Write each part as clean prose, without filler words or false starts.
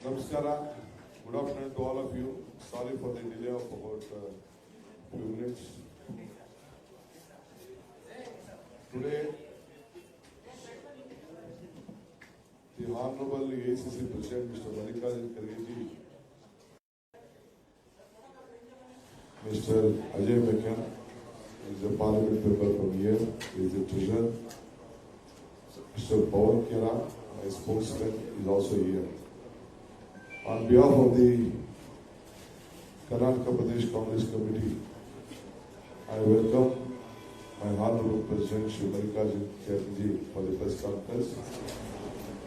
Namaskara. Good afternoon to all of you. Sorry for the delay of about few minutes. Today, the Honorable ACC President Mr. Mallikarjun Kharge, Mr. Ajay Mekkan is a Parliament member from here, is the Treasurer. Mr. Pawan Khera, my spokesman, is also here. On behalf of the Karnataka Pradesh Congress Committee, I welcome my Honorable President Shri Mallikarjun Kharge for the press conference.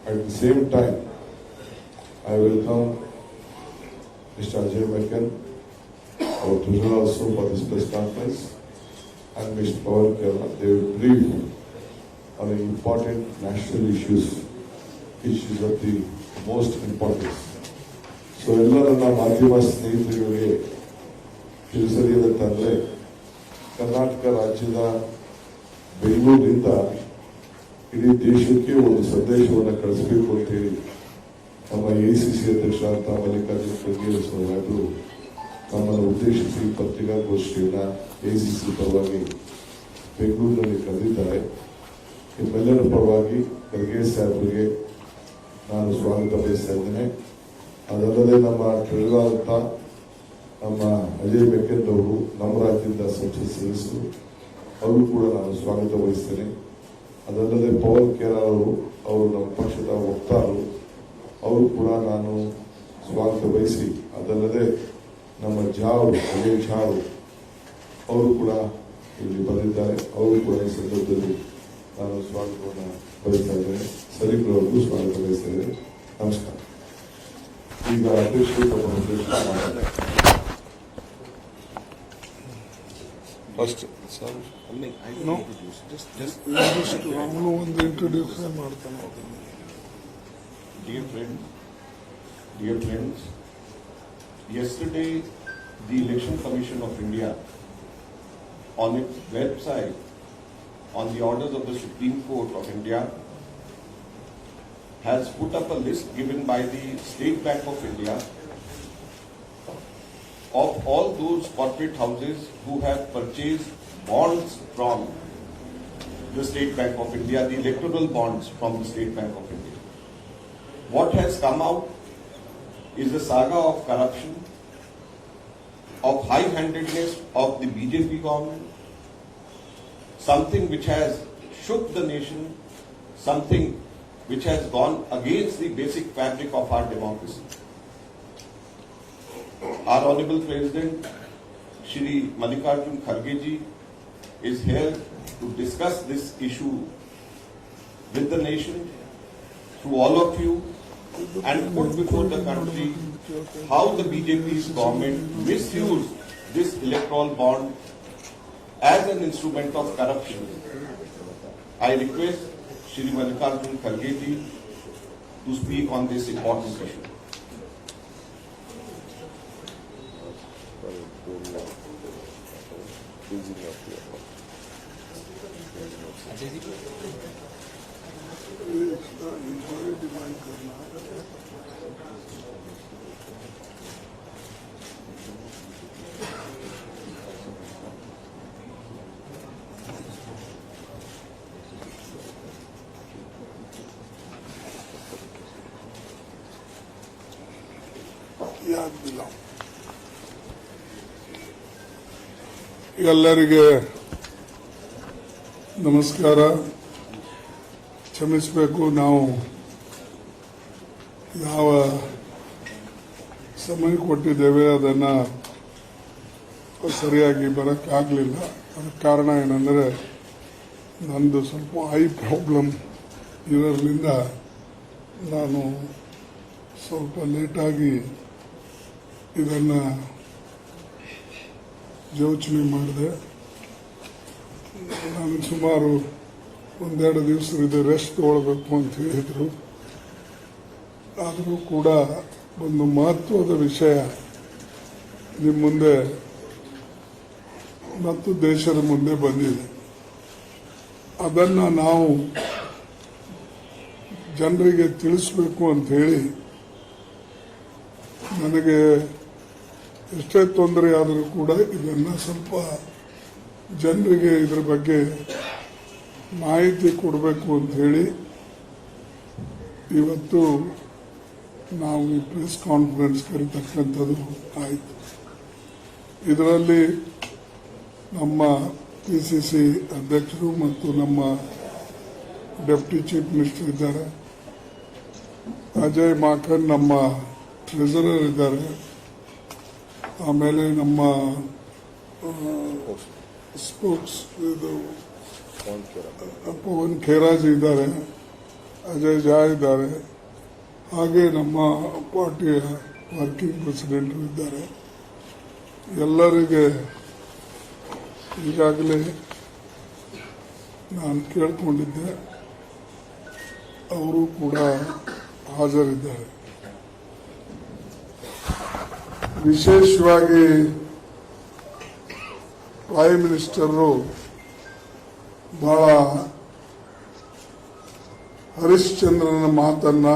At the same time, I welcome Mr. Ajay Mekkan, our Treasurer also for this press conference, and Mr. Pawan Khera. They will brief on the important national issues of the most importance. So ಎಲ್ಲ ನನ್ನ ಮಾಧ್ಯಮ ಸ್ನೇಹಿತರಿಗೆ ತಿಳಿಸಲಿದಂತಂದ್ರೆ ಕರ್ನಾಟಕ ರಾಜ್ಯದ ಬೆಂಗಳೂರಿನಿಂದ ಇಡೀ ದೇಶಕ್ಕೆ ಒಂದು ಸಂದೇಶವನ್ನು ಕಳಿಸಬೇಕು ಅಂತ ಹೇಳಿ ನಮ್ಮ ಎಸಿಸಿ ಅಧ್ಯಕ್ಷರಾದ ಮಲ್ಲಿಕಾರ್ಜುನ ಖರ್ಗೆ ಅವರು ನಮ್ಮನ್ನು ಉದ್ದೇಶಿಸಿ ಪತ್ರಿಕಾಗೋಷ್ಠಿಯನ್ನ ಎಸಿಸಿ ಪರವಾಗಿ ಬೆಂಗಳೂರಿನಲ್ಲಿ ಕರೆದಿದ್ದಾರೆ. ನಿಮ್ಮೆಲ್ಲರ ಪರವಾಗಿ ಖರ್ಗೆ ಸಾಹೇಬರಿಗೆ ನಾನು ಸ್ವಾಗತ ಬಯಸ್ತಾ ಇದ್ದೇನೆ. ಅದಲ್ಲದೆ ನಮ್ಮ ಟ್ರೆಜರರ್ ನಮ್ಮ ಅಜಯ್ ಮೆಕ್ಕನ್ ಅವರು ನಮ್ಮ ರಾಜ್ಯದ ಸಂಸತ್ ಸದಸ್ಯರು, ಅವರು ಕೂಡ ನಾನು ಸ್ವಾಗತ ವಹಿಸ್ತೇನೆ. ಅದಲ್ಲದೆ ಪವನ್ ಖೇರಾ ಅವರು ನಮ್ಮ ಪಕ್ಷದ ವಕ್ತಾರರು, ಅವರು ಕೂಡ ನಾನು ಸ್ವಾಗತ ವಹಿಸಿ, ಅದಲ್ಲದೆ ನಮ್ಮ ಅಜಯ್ ಝಾವ್ ಅವರು ಕೂಡ ಇಲ್ಲಿ ಬಂದಿದ್ದಾರೆ, ಅವರು ಕೂಡ ಈ ಸಂದರ್ಭದಲ್ಲಿ ನಾನು ಸ್ವಾಗತವನ್ನು ಬಯಸ್ತಾ ಇದ್ದೇನೆ. ಸರಿಕರವರೆಗೂ ಸ್ವಾಗತ ಬಯಸ್ತಾ ಇದ್ದೇನೆ. ನಮಸ್ಕಾರ. ಈಗ ಅಧ್ಯಕ್ಷರು ಫಸ್ಟ್ ಅವನು ಒಂದು ಇಂಟ್ರೊಡ್ಯೂಸ್ ಮಾಡ್ತಾನೆ. Dear friends, yesterday the Election Commission of India on its website, on the orders of the Supreme Court of India, has put up a list given by the State Bank of India of all those corporate houses who have purchased bonds from the State Bank of India, the electoral bonds from the State Bank of India. What has come out is a saga of corruption, of high-handedness of the BJP government, something which has shook the nation, something which has gone against the basic fabric of our democracy. Our Honorable President, Shri Mallikarjun Kharge is here to discuss this issue with the nation, through all of you, and put before the country how the BJP's government misused this electoral bond as an instrument of corruption. I request Shri Mallikarjun Kharge to speak on this important issue. ಎಲ್ಲರಿಗೆ ನಮಸ್ಕಾರ. ಕ್ಷಮಿಸಬೇಕು, ನಾವು ಯಾವ ಸಮಯ ಕೊಟ್ಟಿದ್ದೇವೆ ಅದನ್ನು ಸರಿಯಾಗಿ ಬರೋಕ್ಕಾಗಲಿಲ್ಲ. ಅದಕ್ಕೆ ಕಾರಣ ಏನಂದರೆ ನಂದು ಸ್ವಲ್ಪ ಐ ಪ್ರಾಬ್ಲಮ್ ಇರೋದ್ರಿಂದ ನಾನು ಸ್ವಲ್ಪ ಲೇಟಾಗಿ ಇದನ್ನು ಯೋಚನೆ ಮಾಡಿದೆ. ನಾನು ಸುಮಾರು ಒಂದೆರಡು ದಿವಸದಿಂದ ರೆಸ್ಟ್ ತಗೊಳ್ಬೇಕು ಅಂತ ಹೇಳಿದರು. ಆದರೂ ಕೂಡ ಒಂದು ಮಹತ್ವದ ವಿಷಯ ನಿಮ್ಮ ಮುಂದೆ ಮತ್ತು ದೇಶದ ಮುಂದೆ ಬಂದಿದೆ. ಅದನ್ನು ನಾವು ಜನರಿಗೆ ತಿಳಿಸಬೇಕು ಅಂತ ಹೇಳಿ ನನಗೆ ಎಷ್ಟೇ ತೊಂದರೆ ಆದರೂ ಕೂಡ ಇದನ್ನು ಸ್ವಲ್ಪ ಜನರಿಗೆ ಇದ್ರ ಬಗ್ಗೆ ಮಾಹಿತಿ ಕೊಡಬೇಕು ಅಂತ ಹೇಳಿ ಇವತ್ತು ನಾವು ಈ ಪ್ರೆಸ್ ಕಾನ್ಫರೆನ್ಸ್ ಕರೀತಕ್ಕಂಥದ್ದು ಆಯಿತು. ಇದರಲ್ಲಿ ನಮ್ಮ PCC ಅಧ್ಯಕ್ಷರು ಮತ್ತು ನಮ್ಮ ಡೆಪ್ಟಿ ಚೀಫ್ ಮಿನಿಸ್ಟರ್ ಇದ್ದಾರೆ, ಅಜಯ್ ಮಾಕನ್ ನಮ್ಮ ಟ್ರೆಸರರ್ ಇದ್ದಾರೆ, ಆಮೇಲೆ ನಮ್ಮ ಸ್ಪೋಕ್ಸ್ ಇದು ಪವನ್ ಖೇರಾಜ್ ಇದ್ದಾರೆ, ಅಜಯ್ ಜಾ ಇದ್ದಾರೆ, ಹಾಗೆ ನಮ್ಮ ಪಾರ್ಟಿಯ ವರ್ಕಿಂಗ್ ಪ್ರೆಸಿಡೆಂಟ್ ಇದ್ದಾರೆ. ಎಲ್ಲರಿಗೆ ಈಗಾಗಲೇ ನಾನು ಕೇಳಿಕೊಂಡಿದ್ದೆ, ಅವರು ಕೂಡ ಹಾಜರಿದ್ದಾರೆ. ವಿಶೇಷವಾಗಿ ಪ್ರೈಮ್ ಮಿನಿಸ್ಟರು ಬಹಳ ಹರಿಶ್ಚಂದ್ರನ ಮಾತನ್ನ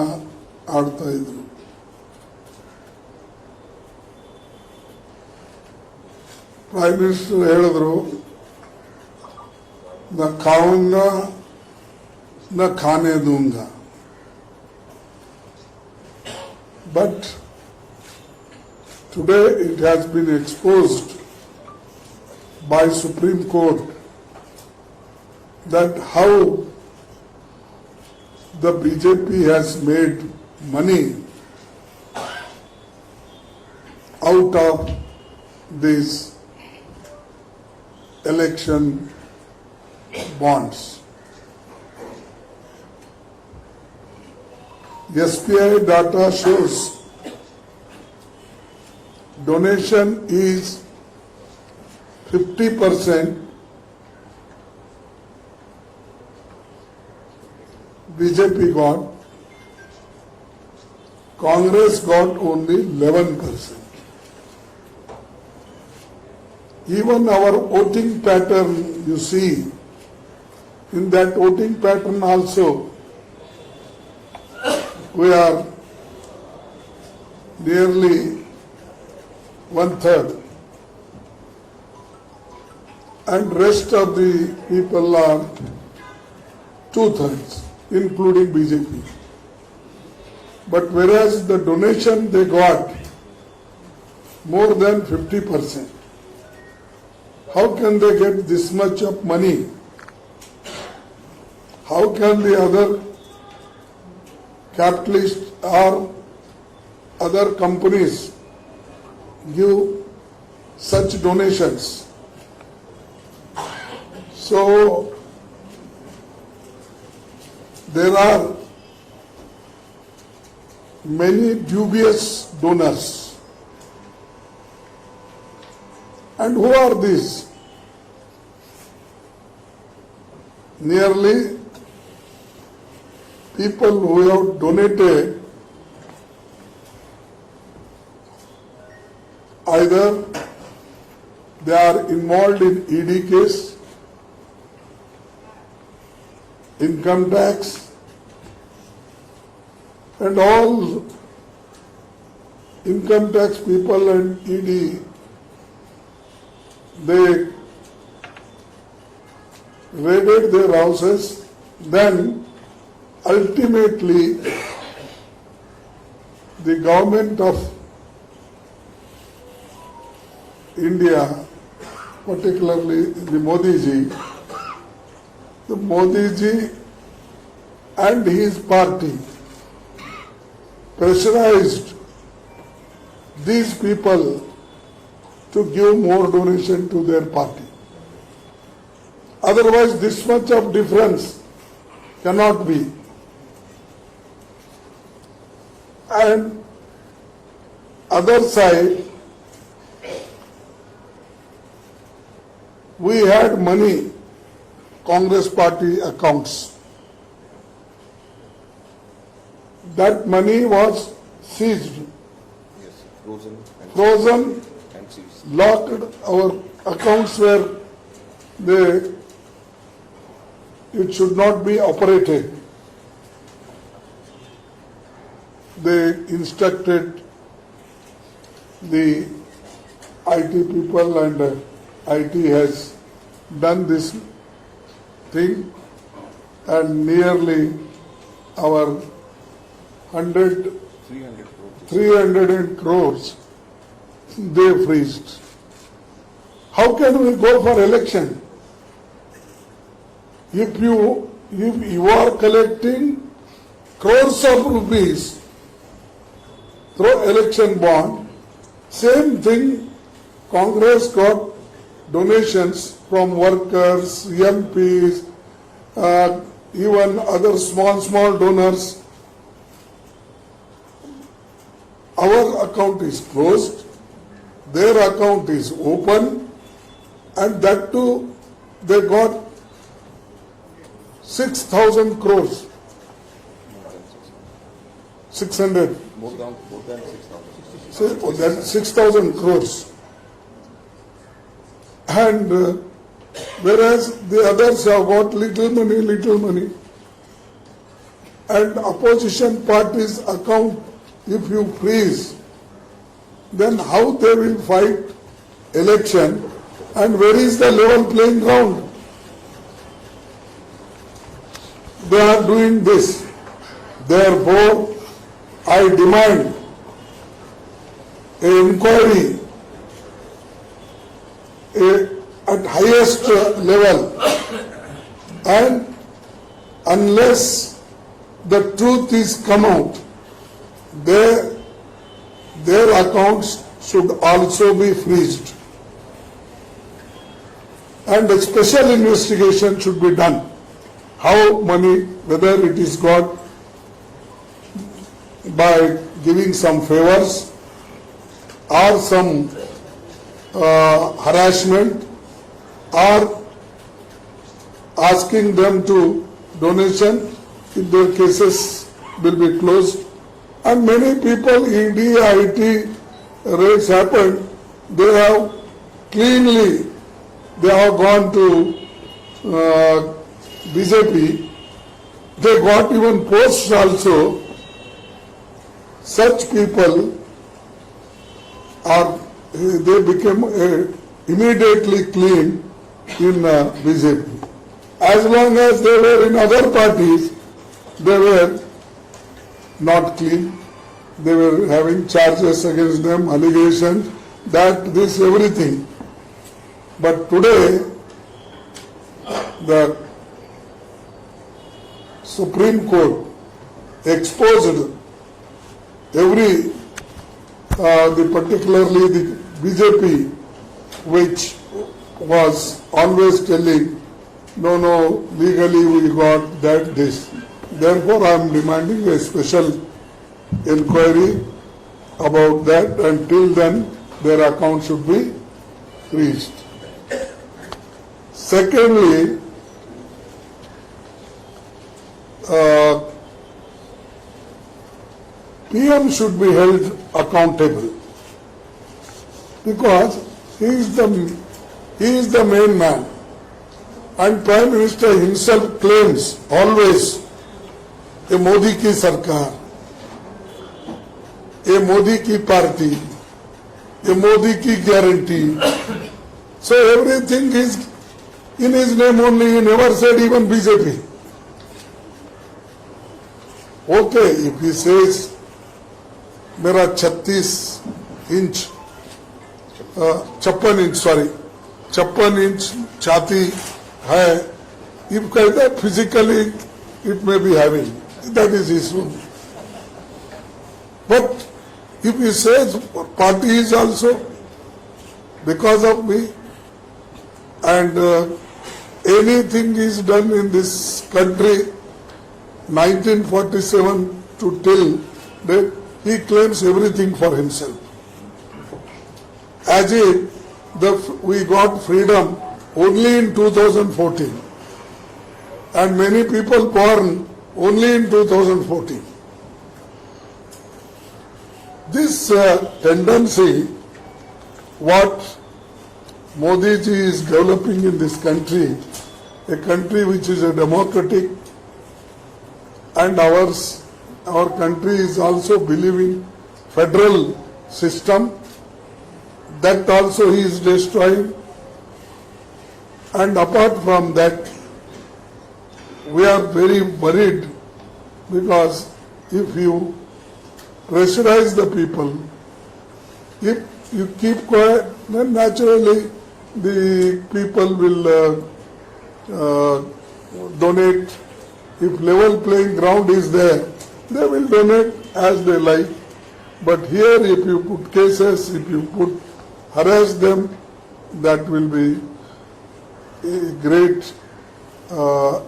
ಆಡ್ತಾ ಇದ್ರು. ಪ್ರೈಮ್ ಮಿನಿಸ್ಟರ್ ಹೇಳಿದ್ರು, ನ ಖಾऊंगा ನ खाने दूंगा, but today it has been exposed by Supreme Court that how the BJP has made money out of these election bonds. SBI data shows donation is 50%, BJP got, Congress got only 11%. Even our voting pattern, you see, in that voting pattern also, we are nearly 1/3, and rest of the people are 2/3, including BJP. But whereas the donation they got more than 50%, how can they get this much of money? How can the other capitalists or other companies give such donations? So there are many dubious donors. And who are these? Nearly people who have donated either they are involved in ED case, income tax, and all income tax people and ED, they raided their houses, then ultimately the government of India, particularly the Modi ji and his party pressurized these people to give more donation to their party. Otherwise, this much of difference cannot be. And other side, we had money, Congress party accounts. That money was seized, Yes, frozen and seized. locked. Our accounts were it should not be operated. They instructed the IT people and IT has done this thing, and nearly our 300 crores they freezed. How can we go for election? If you are collecting crores of rupees through election bond, same thing, Congress got donations from workers, MPs, even other small donors. Our account is closed, their account is open, and that too they got 6,000 crores. 600. More than 6,000. So that's 6,000 crores. And whereas the others have got little money. And opposition parties' account, if you freeze, then how they will fight election, and where is the level playing ground? They are doing this. Therefore, I demand an inquiry at highest level, and unless the truth is come out, their accounts should also be freezed. And a special investigation should be done. How money, whether it is got by giving some favors or some harassment or asking them to donation, if their cases will be closed. And many people, ED, IT raids happened, they have cleanly, they have gone to BJP, they got even posts also. Such people they became immediately clean in BJP. As long as they were in other parties, they were not clean. They were having charges against them, allegations, that this, everything. But today, the Supreme Court exposed particularly the BJP, which was always telling, no, legally we got that, this. Therefore, I am demanding a special inquiry about that. Until then, their account should be freezed. Secondly, PM should be held accountable, because he is the main man, and Prime Minister himself claims always a Modi ki sarkar, a Modi ki party, a Modi ki guarantee. So everything is in his name only. He never said even BJP. Okay, if he says मेरा 56 inch छाती है, if कहता है physically it may be having, that is his own. But if he says party is also because of me, and anything is done in this country 1947 to till date, he claims everything for himself. As if we got freedom only in 2014, and many people born only in 2014. This tendency, what Modi ji is developing in this country, a country which is a democratic, and our country is also believing federal system, that also he is destroying. And apart from that, we are very worried because if you pressurize the people, if you keep quiet, then naturally the people will donate. If level playing ground is there, they will donate as they like. But here if you put cases, if you put harass them, that will be a great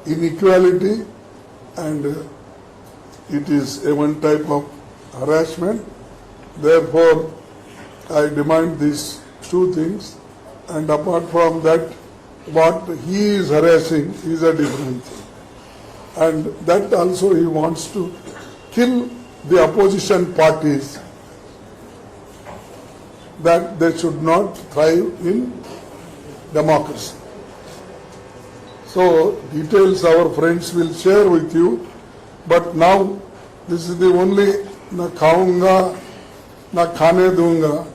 inequality, and it is a one type of harassment. Therefore, I demand these two things, and apart from that, what he is harassing is a different thing. And that also he wants to kill the opposition parties, that they should not thrive in democracy. So details our friends will share with you, but now this is the only ना खाऊंगा ना खाने दूंगा,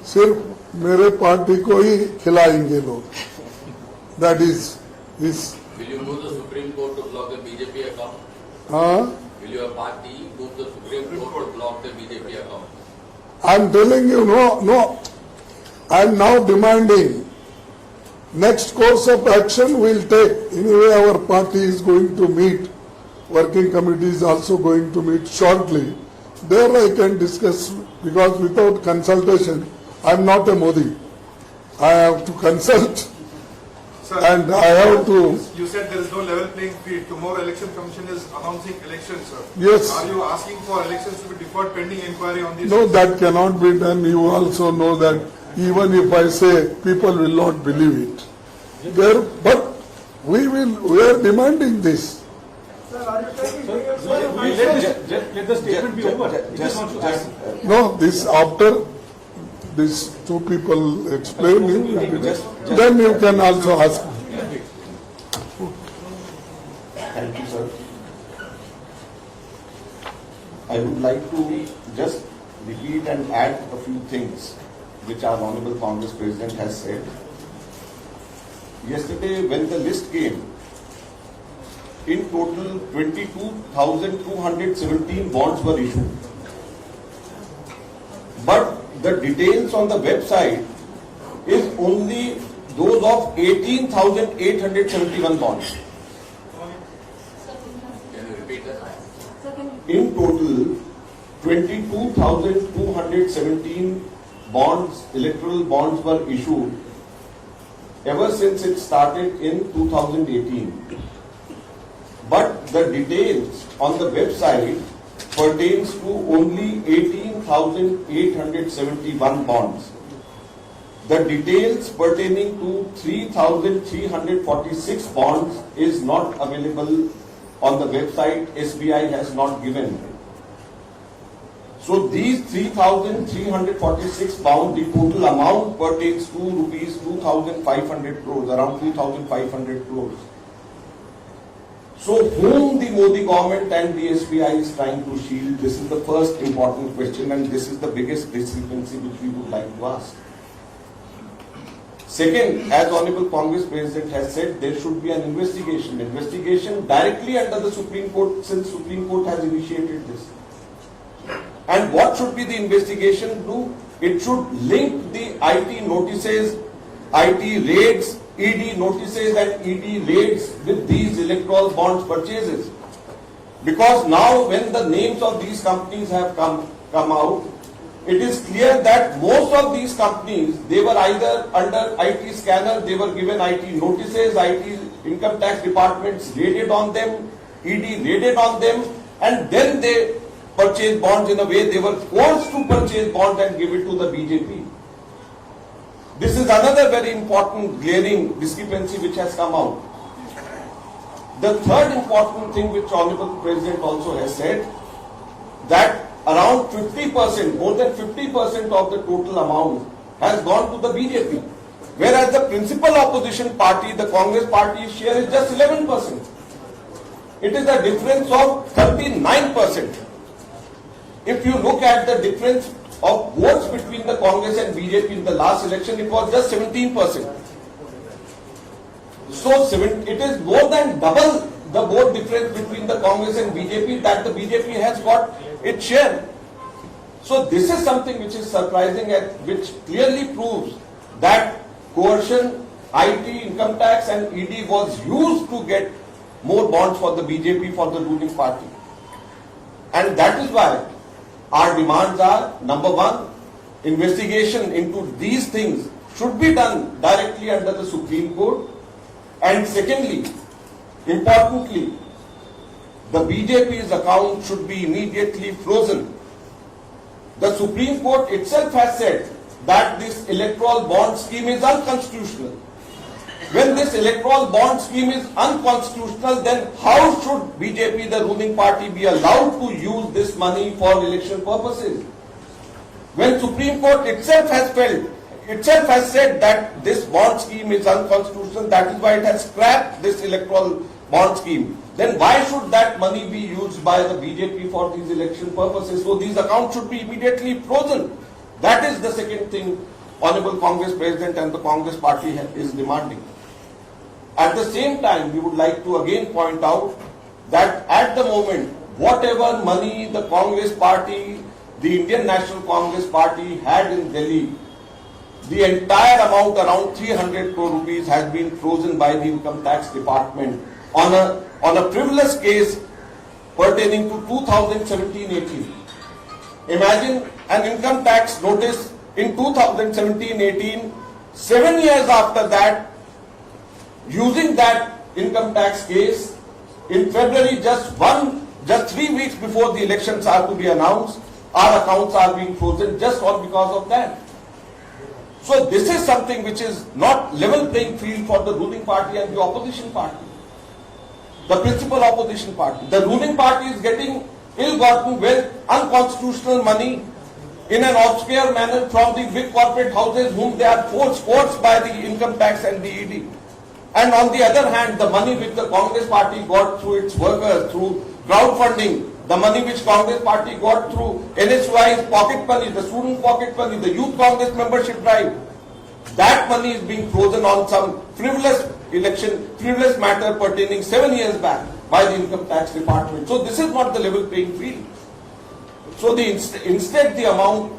सिर्फ मेरे party को ही खिलाएंगे लोग. That is his. Will you move the Supreme Court to block the BJP account? Will your party move the Supreme Court to block the BJP account? I am telling you, no. I am now demanding next course of action we will take. Anyway, our party is going to meet. Working committee is also going to meet shortly. There I can discuss, because without consultation, I am not a Modi. I have to consult. Sir, And I have to. You said there is no level playing field. Tomorrow Election Commission is announcing elections, sir. Yes. Are you asking for elections to be deferred pending inquiry on this? No, that cannot be done. You also know that even if I say, people will not believe it. But we are demanding this. Let the statement be over. He just wants to add. No, this after these two people explain you, then you can also ask. Thank you, sir. I would like to just repeat and add a few things which our Honorable Congress President has said. Yesterday, when the list came, in total 22,217 bonds were issued. But the details on the website is only those of 18,871 bonds. Can you repeat that? In total, 22,217 bonds, electoral bonds were issued ever since it started in 2018. But the details on the website pertains to only 18,871 bonds. The details pertaining to 3,346 bonds is not available on the website. SBI has not given. So these 3,346 bonds, the total amount pertains to rupees 2,500 crores, around 2,500 crores. So whom the Modi government and the SBI is trying to shield? This is the first important question, and this is the biggest discrepancy which we would like to ask. Second, as Honorable Congress President has said, there should be an investigation directly under the Supreme Court, since Supreme Court has initiated this. And what should be the investigation do? It should link the IT notices, IT raids, ED notices and ED raids with these electoral bonds purchases. Because now when the names of these companies have come out, it is clear that most of these companies, they were either under IT scanner, they were given IT notices, IT income tax departments raided on them, ED raided on them, and then they purchased bonds in a way they were forced to purchase bonds and give it to the BJP. This is another very important glaring discrepancy which has come out. The third important thing which Honorable President also has said, that around 50%, more than 50% of the total amount has gone to the BJP. Whereas the principal opposition party, the Congress party's share is just 11%. It is a difference of 39%. If you look at the difference of votes between the Congress and BJP in the last election, it was just 17%. So it is more than double the vote difference between the Congress and BJP that the BJP has got its share. So this is something which is surprising and which clearly proves that coercion, IT, income tax and ED was used to get more bonds for the BJP, for the ruling party. And that is why our demands are, number one, investigation into these things should be done directly under the Supreme Court. And secondly, importantly, the BJP's account should be immediately frozen. The Supreme Court itself has said that this electoral bond scheme is unconstitutional. When this electoral bond scheme is unconstitutional, then how should BJP, the ruling party, be allowed to use this money for election purposes? When Supreme Court itself has said that this bond scheme is unconstitutional, that is why it has scrapped this electoral bond scheme, then why should that money be used by the BJP for these election purposes? So these accounts should be immediately frozen. That is the second thing Honorable Congress President and the Congress Party is demanding. At the same time, we would like to again point out that at the moment, whatever money the Congress Party, the Indian National Congress Party had in Delhi, the entire amount, around 300 crore rupees, has been frozen by the Income Tax Department on a frivolous case pertaining to 2017-18. Imagine an income tax notice in 2017-18, 7 years after that, using that income tax case, in February, just 3 weeks before the elections are to be announced, our accounts are being frozen just all because of that. So this is something which is not level playing field for the ruling party and the opposition party, the principal opposition party. The ruling party is getting ill-gotten wealth, unconstitutional money in an obscure manner from the big corporate houses whom they are forced by the income tax and the ED. And on the other hand, the money which the Congress Party got through its workers, through crowdfunding, the money which Congress Party got through NSY's pocket money, the student pocket money, the Youth Congress membership drive, that money is being frozen on some frivolous matter pertaining 7 years back by the Income Tax Department. So this is not the level playing field. So instead the amount,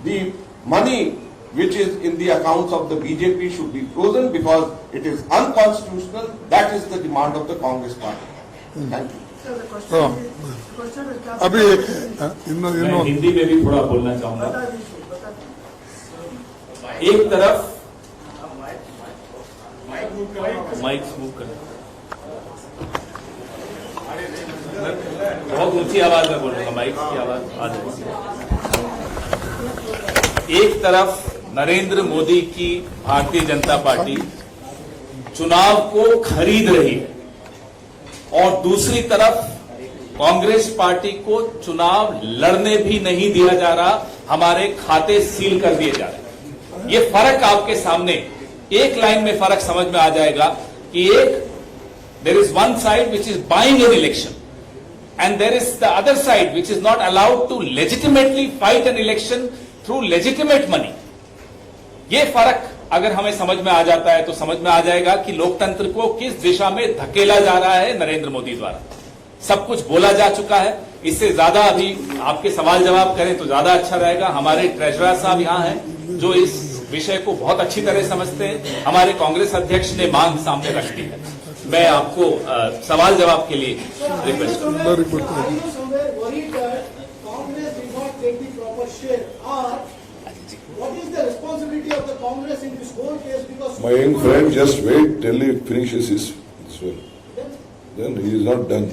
the money which is in the accounts of the BJP should be frozen because it is unconstitutional. That is the demand of the Congress Party. Thank you. Sir, the question is क्या- अभी एक है, मैं हिंदी में भी थोड़ा बोलना चाहूंगा। बता दीजिए। एक तरफ माइक मूव कर, बहुत ऊंची आवाज में बोलूंगा, माइक की आवाज आ जाएगी। एक तरफ नरेंद्र मोदी की भारतीय जनता पार्टी चुनाव को खरीद रही है और दूसरी तरफ कांग्रेस पार्टी को चुनाव लड़ने भी नहीं दिया जा रहा, हमारे खाते सील कर दिए जा रहे हैं। ये फर्क आपके सामने एक लाइन में फर्क समझ में आ जाएगा कि एक, there is one side which is buying an election and there is the other side which is not allowed to legitimately fight an election through legitimate money. ये फर्क अगर हमें समझ में आ जाता है तो समझ में आ जाएगा कि लोकतंत्र को किस दिशा में धकेला जा रहा है नरेंद्र मोदी द्वारा। सब कुछ बोला जा चुका है, इससे ज्यादा अभी आपके सवाल जवाब करें तो ज्यादा अच्छा रहेगा। हमारे ट्रेजरर साहब यहाँ हैं जो इस विषय को बहुत अच्छी तरह समझते हैं। हमारे कांग्रेस अध्यक्ष ने मांग सामने रख दी है। मैं आपको सवाल जवाब के लिए रिक्वेस्ट करूंगा। Are you somewhere worried that Congress did not take the proper share, or what is the responsibility of the Congress in this whole case? Because My young friend, just wait till he finishes his swear. Then he is not done.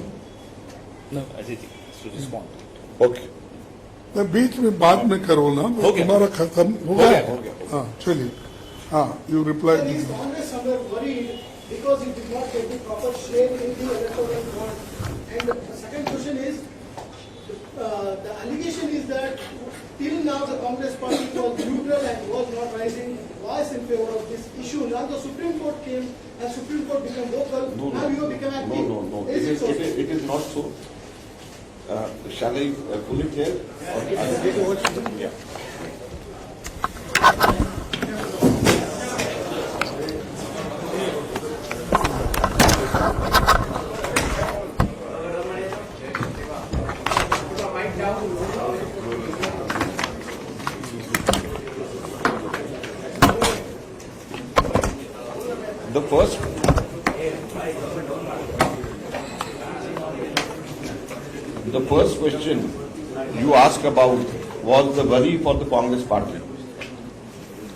No, Ajit ji, to respond. Okay. मैं बीच में बाद में करो ना, हो गया। तुम्हारा खत्म हो गया। हाँ चलिए, हाँ you reply. is Congress somewhere worried because it did not get the proper share in the electoral bond? And the second question is, the allegation is that till now the Congress party was neutral and was not raising voice in favor of this issue. Now the Supreme Court came and Supreme Court became vocal. Now you have become active. No. Is it so? It is not so. Shall I pull it here? The first question you asked about was the worry for the Congress party.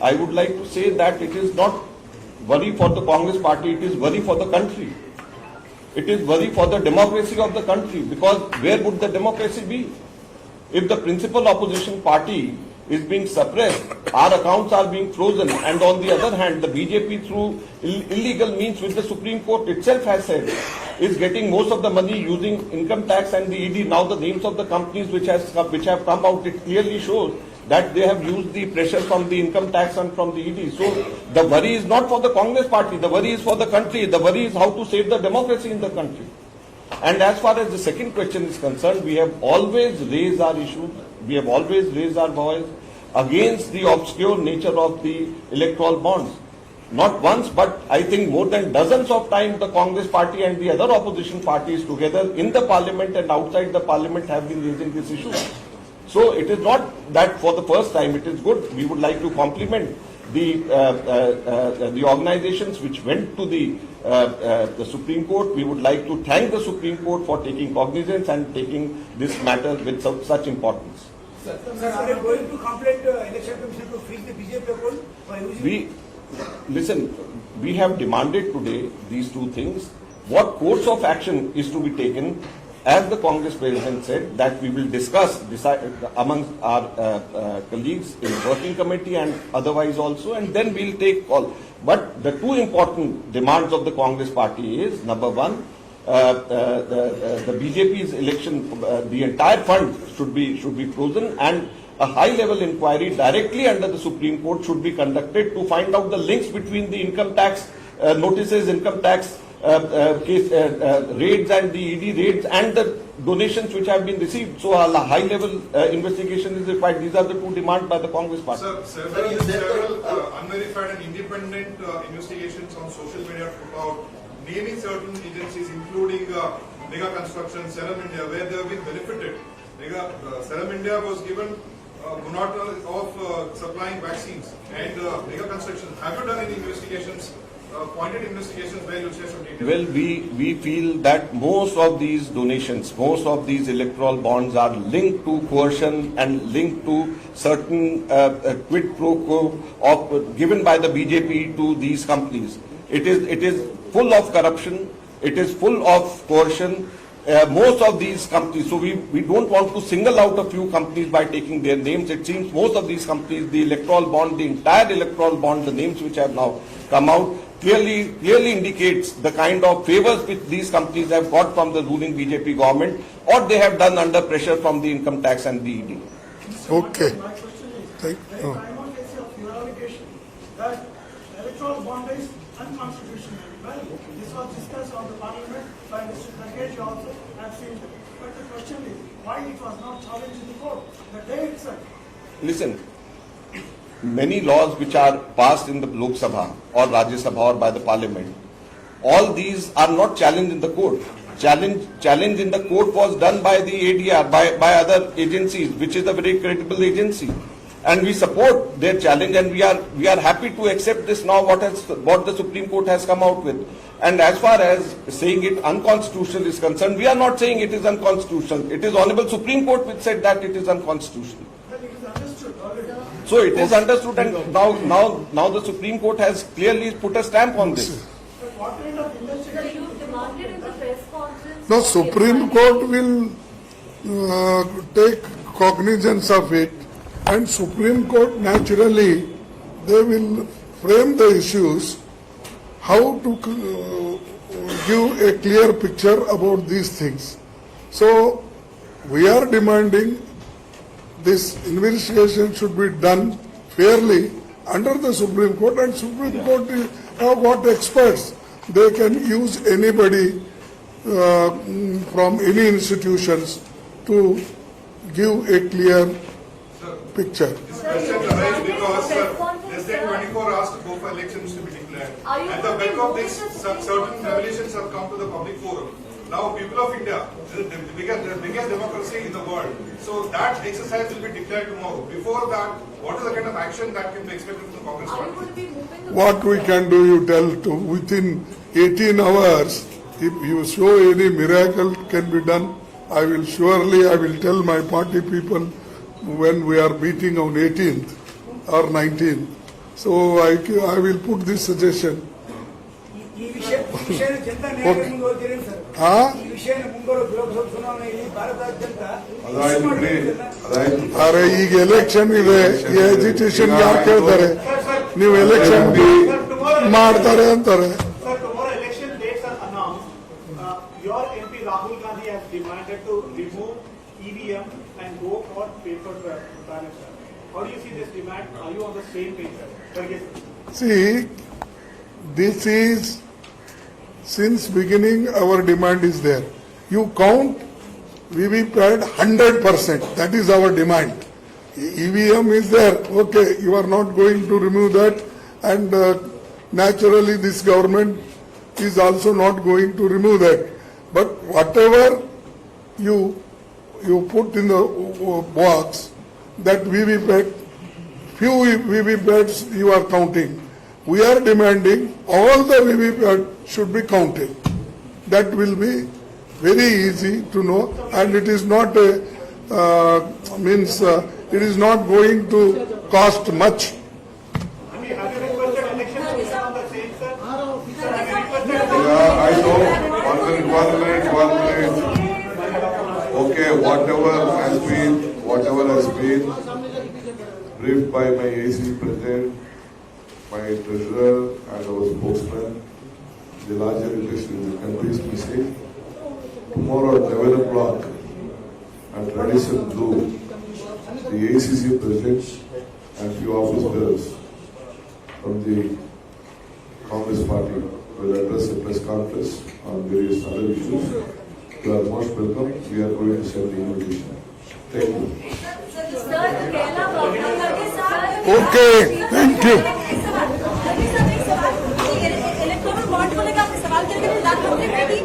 I would like to say that it is not worry for the Congress party, it is worry for the country. It is worry for the democracy of the country, because where would the democracy be? If the principal opposition party is being suppressed, our accounts are being frozen, and on the other hand, the BJP through illegal means, which the Supreme Court itself has said, is getting most of the money using income tax and the ED. Now the names of the companies which have come out, it clearly shows that they have used the pressure from the income tax and from the ED. So the worry is not for the Congress party, the worry is for the country, the worry is how to save the democracy in the country. And as far as the second question is concerned, we have always raised our issues, we have always raised our voice against the obscure nature of the electoral bonds. Not once, but I think more than dozens of times the Congress party and the other opposition parties together in the parliament and outside the parliament have been raising this issue. So it is not that for the first time, it is good. We would like to compliment the organizations which went to the Supreme Court. We would like to thank the Supreme Court for taking cognizance and taking this matter with such importance. Sir, are you going to complain to Election Commission to freeze the BJP account by using? We have demanded today these two things. What course of action is to be taken? As the Congress President said, that we will decide amongst our colleagues in working committee and otherwise also, and then we'll take call. But the two important demands of the Congress party is, number one, the BJP's election, the entire fund should be frozen, and a high-level inquiry directly under the Supreme Court should be conducted to find out the links between the income tax notices, income tax case raids and the ED raids and the donations which have been received. So a high-level investigation is required. These are the two demands by the Congress party. Sir, several unverified and independent investigations on social media about naming certain agencies, including Mega Construction, Serum India, where they have been benefited. Serum India was given monopol of supplying vaccines, and Mega Construction. Have you done any investigations? Pointed investigations where you share some details? Well, we feel that most of these donations, most of these electoral bonds are linked to coercion and linked to certain quid pro quo given by the BJP to these companies. It is full of corruption. It is full of coercion. Most of these companies, so we don't want to single out a few companies by taking their names. It seems most of these companies, the electoral bond, the entire electoral bond, the names which have now come out, clearly indicates the kind of favors which these companies have got from the ruling BJP government, or they have done under pressure from the income tax and the ED. Okay. My question is, very primary case of your allegation that electoral bond is unconstitutional. Well, this was discussed on the parliament by Mr. Kharge also. I've seen that. But the question is, why it was not challenged in the court the day itself? Listen, many laws which are passed in the Lok Sabha or Rajya Sabha or by the parliament, all these are not challenged in the court. Challenge in the court was done by the ADR, by other agencies, which is a very credible agency. And we support their challenge, and we are happy to accept this now, what the Supreme Court has come out with. And as far as saying it unconstitutional is concerned, we are not saying it is unconstitutional. It is Honorable Supreme Court which said that it is unconstitutional. But it is understood already. So it is understood, and now the Supreme Court has clearly put a stamp on this. But what kind of investigation? You demanded in the press conference. Now Supreme Court will take cognizance of it, and Supreme Court naturally they will frame the issues how to give a clear picture about these things. So we are demanding this investigation should be done fairly under the Supreme Court, and Supreme Court have got experts. They can use anybody from any institutions to give a clear picture. This question arises because less than 24 hours to go for elections to be declared. Are you At the back going of to this, move the Supreme certain Court? revelations have come to the public forum. now people of India, the biggest democracy in the world. So that exercise will be declared tomorrow. Before that, what is the kind of action that can be expected from the Congress Are you party? going to be moving the... What we can do, you tell to within 18 hours, if you show any miracle can be done, I will tell my party people when we are meeting on 18th or 19th. So I will put this suggestion. ಈ ವಿಷಯನ ಜನತಾ ನ್ಯಾಯಾಲಯದ ಮುಂದೆ ಹೋಗ್ತೀರೇನು sir? ಈ ವಿಷಯನ ಮುಂಬರುವ ಲೋಕಸಭಾ ಚುನಾವಣೆಯಲ್ಲಿ ಭಾರತಾದ್ಯಂತ ಅರೆ ಈಗ ಎಲೆಕ್ಷನ್ ಇದೆ, ಈ ಎಜಿಟೇಷನ್ ಯಾರು ಕೇಳ್ತಾರೆ? ನೀವು ಎಲೆಕ್ಷನ್ ಮಾಡ್ತಾರೆ ಅಂತಾರೆ. Sir, tomorrow election dates are announced. Your MP Rahul Gandhi has demanded to remove EVM and go for paper ballot. How do you see this demand? Are you on the same page, sir? See, this is, since beginning our demand is there. You count VVPAT 100%, that is our demand. EVM is there, okay, you are not going to remove that, and naturally this government is also not going to remove that. But whatever you put in the box, that VVPAT, few VVPATs you are counting. We are demanding all the VVPAT should be counted. That will be very easy to know, and it is not it is not going to cost much. Yeah, I know. 1 minute. Okay, whatever has been briefed by my ACC President, my treasurer and our spokesman, the larger industry in the country is missing. Tomorrow at 11 o'clock at Radisson Blue, the ACC President and few office bearers from the Congress party will address a press conference on various other issues. You are most welcome. We are going to send the invitation. Thank you. Sir, Kerala problem करके sir... Okay, thank you. Electoral bond को लेकर आपने सवाल किया कि प्रधानमंत्री